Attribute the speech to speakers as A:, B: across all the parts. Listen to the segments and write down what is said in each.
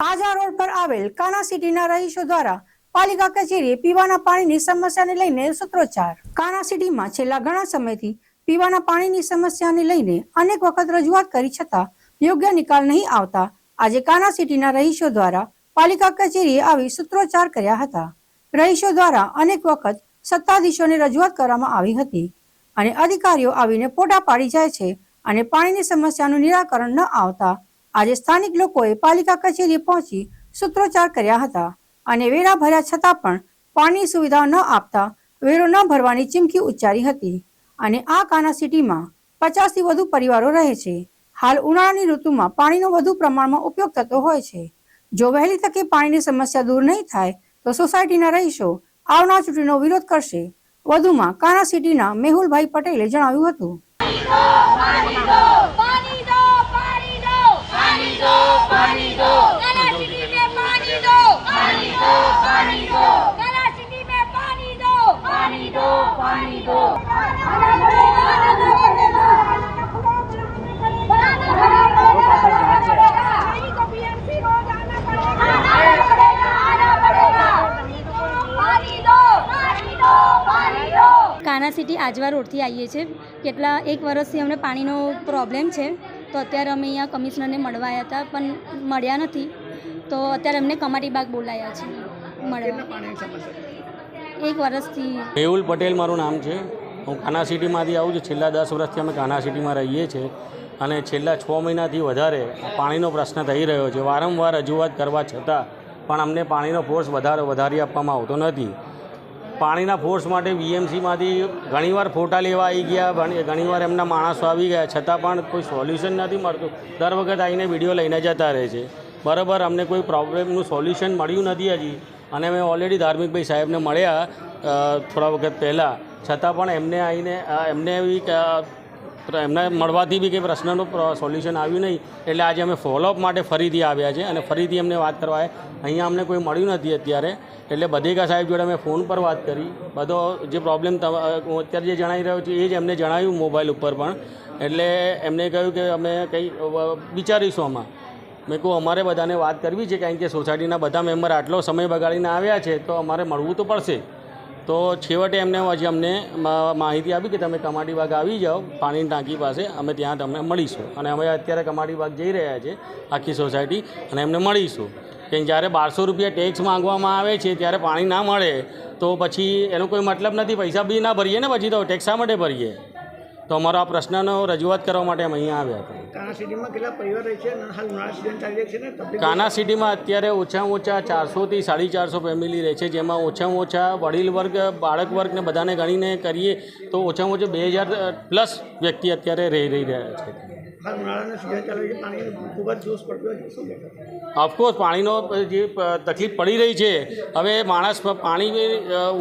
A: આજા road પર આવેલ કાના સિટીના રહીશો દ્વારા પાલિકા કચેરીએ પીવાના પાણીની સમસ્યાને લઈને સૂત્રોચ્ચાર। કાના સિટીમાં છેલ્લા ઘણા સમયથી પીવાના પાણીની સમસ્યાને લઈને અનેક વખત રજૂઆત કરી છતાં યોગ્ય નિકાલ નહીં આવતા આજે કાના સિટીના રહીશો દ્વારા પાલિકા કચેરીએ આવી સૂત્રોચ્ચાર કર્યા હતા। રહીશો દ્વારા અનેક વખત સત્તાધીશોને રજૂઆત કરવામાં આવી હતી અને અધિકારીઓ આવીને ફોટા પાડી જાય છે અને પાણીની સમસ્યાનું નિરાકરણ ન આવતા આજે સ્થાનિક લોકોએ પાલિકા કચેરીએ પહોંચી સૂત્રોચ્ચાર કર્યા હતા અને વેરા ભર્યા છતાં પણ પાણીની સુવિધા ન આપતા વેરો ન ભરવાની ચીમકી ઉચ્ચારી હતી અને આ કાના સિટીમાં 50 થી વધુ પરિવારો રહે છે। હાલ ઉનાળાની ઋતુમાં પાણીનો વધુ પ્રમાણમાં ઉપયોગ થતો હોય છે। જો વહેલી તકે પાણીની સમસ્યા દૂર નહીં થાય તો સોસાયટીના રહીશો આવનાર ચૂંટણીનો વિરોધ કરશે। વધુમાં કાના સિટીના મેહુલભાઈ પટેલે જણાવ્યું હતું।
B: કાના સિટી આજવા રોડથી આવીએ છીએ। કેટલા એક વર્ષથી અમને પાણીનો પ્રોબ્લેમ છે તો અત્યારે અમે અહીંયા કમિશનરને મળવા આવ્યા હતા પણ મળ્યા નથી તો અત્યારે અમને કમાટી બાગ બોલાયા છે મળવા। એક વર્ષથી
C: મેહુલ પટેલ મારું નામ છે। હું કાના સિટીમાંથી આવું છું। છેલ્લા 10 વર્ષથી અમે કાના સિટીમાં રહીએ છીએ અને છેલ્લા 6 મહિનાથી વધારે પાણીનો પ્રશ્ન થઈ રહ્યો છે। વારંવાર રજૂઆત કરવા છતાં પણ અમને પાણીનો ફોર્સ વધારી આપવામાં આવતો નથી। પાણીના ફોર્સ માટે વીએમસીમાંથી ઘણીવાર ફોટા લેવા આવી ગયા, ઘણીવાર એમના માણસો આવી ગયા છતાં પણ કોઈ સોલ્યુશન નથી મળતું। દર વખત આવીને વિડીયો લઈને જતા રહે છે। બરાબર અમને કોઈ પ્રોબ્લેમનું સોલ્યુશન મળ્યું નથી હજી અને અમે ઓલરેડી ધાર્મિકભાઈ સાહેબને મળ્યા થોડા વખત પહેલાં છતાં પણ એમને આવીને એમને મળવાથી બી કંઈ પ્રશ્નનું સોલ્યુશન આવ્યું નહીં એટલે આજે અમે ફોલોઅપ માટે ફરીથી આવ્યા છે અને ફરીથી અમને વાત કરવા અહીંયા અમને કોઈ મળ્યું નથી અત્યારે એટલે બધેકા સાહેબ જોડે અમે ફોન પર વાત કરી। બધો જે પ્રોબ્લેમ હું અત્યારે જે જણાવી રહ્યો છું એ જ એમને જણાવ્યું મોબાઈલ ઉપર પણ એટલે એમને કહ્યું કે અમે કંઈ વિચારીશું આમાં। મેં કહું અમારે બધાને વાત કરવી છે કારણ કે સોસાયટીના બધા મેમ્બર આટલો સમય બગાડીને આવ્યા છે તો અમારે મળવું તો પડશે। તો છેવટે એમને પછી અમને માહિતી આપી કે તમે કમાટી બાગ આવી જાઓ પાણીની ટાંકી પાસે, અમે ત્યાં તમને મળીશું અને અમે અત્યારે કમાટી બાગ જઈ રહ્યા છે આખી સોસાયટી અને એમને મળીશું કે જ્યારે 1200 રૂપિયા ટેક્સ માંગવામાં આવે છે ત્યારે પાણી ના મળે તો પછી એનો કોઈ મતલબ નથી, પૈસા બી ના ભરીએ ને પછી તો ટેક્સ શા માટે ભરીએ। તો અમારો આ પ્રશ્નનો રજૂઆત કરવા માટે અમે અહીંયા આવ્યા હતા।
D: કાના સિટીમાં કેટલા પરિવાર રહે છે? હાલ ઉનાળા સિઝન ચાલી રહી છે ને?
C: કાના સિટીમાં અત્યારે ઓછામાં ઓછા 400 થી 450 ફેમિલી રહે છે જેમાં ઓછામાં ઓછા વડીલ વર્ગ, બાળક વર્ગને બધાને ગણીને કરીએ તો ઓછામાં ઓછા 2000 પ્લસ વ્યક્તિ અત્યારે રહી રહ્યા છે।
D: હાલ ઉનાળાની સિઝન ચાલી રહી છે, પાણીનો ખૂબ જ જોશ પડતો હોય શું કહેવાય?
C: ઓફકોર્સ પાણીનો જે તકલીફ પડી રહી છે હવે માણસ પાણી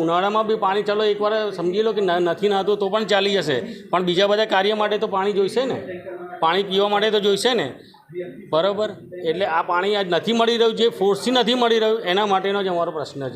C: ઉનાળામાં બી પાણી ચાલો એકવાર સમજી લો કે નથી નહાતું તો પણ ચાલી જશે પણ બીજા બધા કાર્ય માટે તો પાણી જોઈશે ને, પાણી પીવા માટે તો જોઈશે ને બરાબર। એટલે આ પાણી આજ નથી મળી રહ્યું, જે ફોર્સથી નથી મળી રહ્યું એના માટેનો જ અમારો પ્રશ્ન છે।